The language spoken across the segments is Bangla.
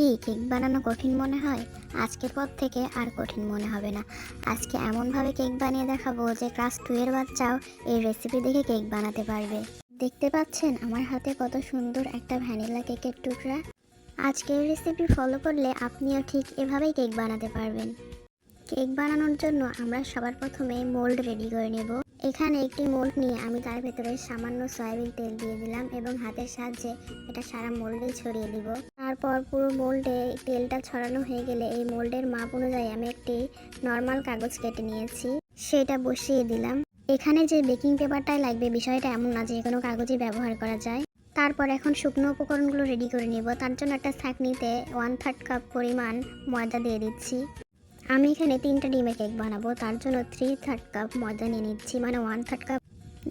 কি কেক বানানো কঠিন মনে হয়? আজকের পর থেকে আর কঠিন মনে হবে না। আজকে এমনভাবে কেক বানিয়ে দেখাবো যে ক্লাস 2 এর বাচ্চাও এই রেসিপি দেখে কেক বানাতে পারবে। দেখতে পাচ্ছেন আমার হাতে কত সুন্দর একটা ভ্যানিলা কেকের টুকরা। আজকের রেসিপি ফলো করলে আপনিও ঠিক এভাবেই কেক বানাতে পারবেন। কেক বানানোর জন্য আমরা সবার প্রথমে মোল্ড রেডি করে নেব। এখানে একটি মোল্ড নিয়ে আমি তার ভেতরে সামান্য সয়াবিন তেল দিয়ে দিলাম এবং হাতের সাহায্যে এটা সারা মোল্ডে ছড়িয়ে দিব। তারপর পুরো মোল্ডে তেলটা ছড়ানো হয়ে গেলে এই মোল্ডের মাপ অনুযায়ী আমি একটি নর্মাল কাগজ কেটে নিয়েছি, সেটা বসিয়ে দিলাম। এখানে যে বেকিং পেপারটাই লাগবে বিষয়টা এমন না, যে কোনো কাগজই ব্যবহার করা যায়। তারপর এখন শুকনো উপকরণগুলো রেডি করে নেব। তার জন্য একটা ছাঁকনিতে 1/3 কাপ পরিমাণ ময়দা দিয়ে দিচ্ছি। আমি এখানে 3টা ডিমের কেক বানাবো, তার জন্য 3/3 কাপ ময়দা নিয়ে নিচ্ছি, মানে 1/3 কাপ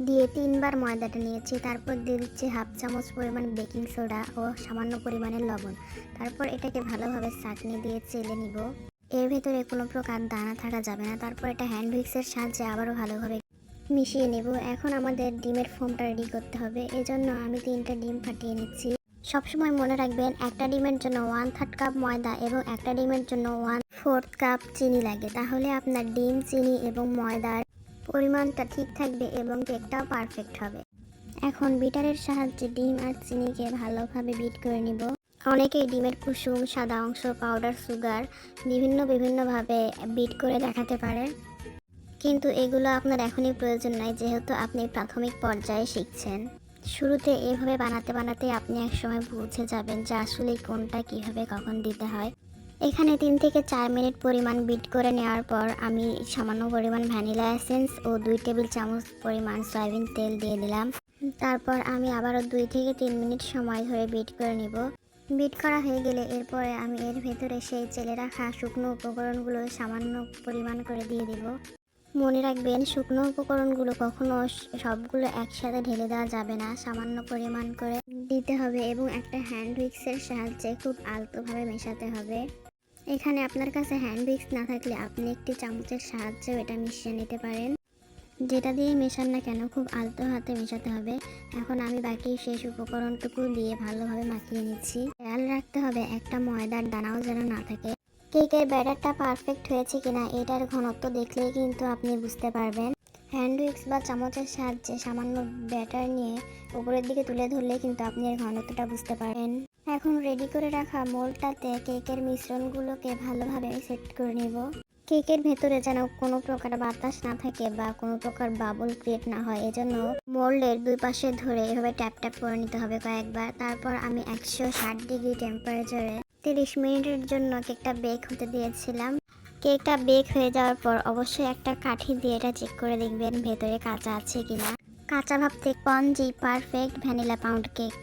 দিয়ে 3বার ময়দাটা নিয়েছি। তারপর দিয়ে দিচ্ছি 1/2 চামচ পরিমাণ বেকিং সোডা ও সামান্য পরিমাণের লবণ। তারপর এটাকে ভালোভাবে ছাঁকনি দিয়ে চেলে নিব। এর ভেতরে কোনো প্রকার দানা থাকা যাবে না। তারপর এটা হ্যান্ড হুইক্সের সাহায্যে আবারও ভালোভাবে মিশিয়ে নেব। এখন আমাদের ডিমের ফোমটা রেডি করতে হবে, এজন্য আমি 3টা ডিম ফাটিয়ে নিচ্ছি। সবসময় মনে রাখবেন একটা ডিমের জন্য 1/3 কাপ ময়দা এবং একটা ডিমের জন্য 1/4 কাপ চিনি লাগে। তাহলে আপনার ডিম, চিনি এবং ময়দার পরিমাণটা ঠিক থাকবে এবং কেকটাও পারফেক্ট হবে। এখন বিটারের সাহায্যে ডিম আর চিনিকে ভালোভাবে বিট করে নিব। অনেকেই ডিমের কুসুম, সাদা অংশ, পাউডার, সুগার বিভিন্নভাবে বিট করে দেখাতে পারে, কিন্তু এগুলো আপনার এখনই প্রয়োজন নাই, যেহেতু আপনি প্রাথমিক পর্যায়ে শিখছেন। শুরুতে এভাবে বানাতে বানাতে আপনি একসময় বুঝে যাবেন যে আসলে কোনটা কিভাবে কখন দিতে হয়। এখানে 3 থেকে 4 মিনিট পরিমাণ বিট করে নেওয়ার পর আমি সামান্য পরিমাণ ভ্যানিলা এসেন্স ও 2 টেবিল চামচ পরিমাণ সয়াবিন তেল দিয়ে দিলাম। তারপর আমি আবারও 2 থেকে 3 মিনিট সময় ধরে বিট করে নিব। বিট করা হয়ে গেলে এরপরে আমি এর ভেতরে সেই চেলে রাখা শুকনো উপকরণগুলো সামান্য পরিমাণ করে দিয়ে দিব। মনে রাখবেন, শুকনো উপকরণগুলো কখনো সবগুলো একসাথে ঢেলে দেওয়া যাবে না, সামান্য পরিমাণ করে দিতে হবে এবং একটা হ্যান্ড হুইক্সের সাহায্যে খুব আলতোভাবে মেশাতে হবে। এখানে আপনার কাছে হ্যান্ড হুইক্স না থাকলে আপনি একটি চামচের সাহায্যেও এটা মিশিয়ে নিতে পারেন। যেটা দিয়ে মেশান না কেন খুব আলতো হাতে মেশাতে হবে। এখন আমি বাকি শেষ উপকরণটুকু দিয়ে ভালোভাবে মাখিয়ে নিচ্ছি। খেয়াল রাখতে হবে একটা ময়দার দানাও যেন না থাকে। কেকের ব্যাটারটা পারফেক্ট হয়েছে কিনা এটার ঘনত্ব দেখলেই কিন্তু আপনি বুঝতে পারবেন। হ্যান্ড হুইক্স বা চামচের সাহায্যে সামান্য ব্যাটার নিয়ে উপরের দিকে তুলে ধরলে কিন্তু আপনি এর ঘনত্বটা বুঝতে পারেন। এখন রেডি করে রাখা মোল্ডটাতে কেকের মিশ্রণগুলোকে ভালোভাবে সেট করে নেব। কেকের ভেতরে যেন কোনো প্রকার বাতাস না থাকে বা কোনো প্রকার বাবল ক্রিয়েট না হয়, এজন্য মোল্ডের দুই পাশে ধরে এভাবে ট্যাপ ট্যাপ করে নিতে হবে কয়েকবার। তারপর আমি 160 ডিগ্রি টেম্পারেচারে 30 মিনিটের জন্য কেকটা বেক হতে দিয়েছিলাম। কেকটা বেক হয়ে যাওয়ার পর অবশ্যই একটা কাঠি দিয়ে এটা চেক করে দেখবেন ভেতরে কাঁচা আছে কিনা। কাঁচা ভাবতে spongy perfect vanilla pound cake.